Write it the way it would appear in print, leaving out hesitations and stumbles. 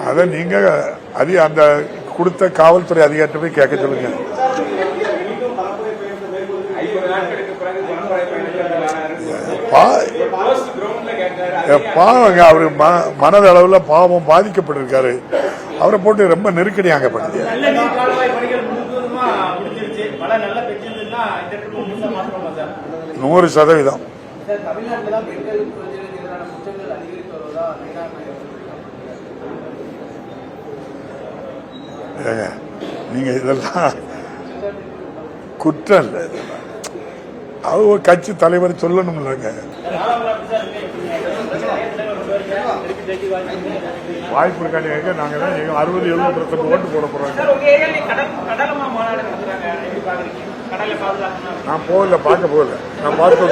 அதை நீங்க அந்த கொடுத்த காவல்துறை அதிகாரிட்ட போய் கேட்க சொல்லுங்க. பாவங்க அவரு மனதளவுல பாவம் பாதிக்கப்பட்டிருக்காரு. அவரை போட்டு ரொம்ப நெருக்கடியாக பண்ணுது. 100%. நீங்க இதெல்லாம் குற்றம் இல்லை. அவங்க கட்சி தலைவர் சொல்லணும் இல்லைங்க. வாய்ப்பு இருக்காங்க. நாங்க தான் 60-70% ஓட்டு போட போறோம். நான் போகல, பார்க்க போகல. நான் பார்த்து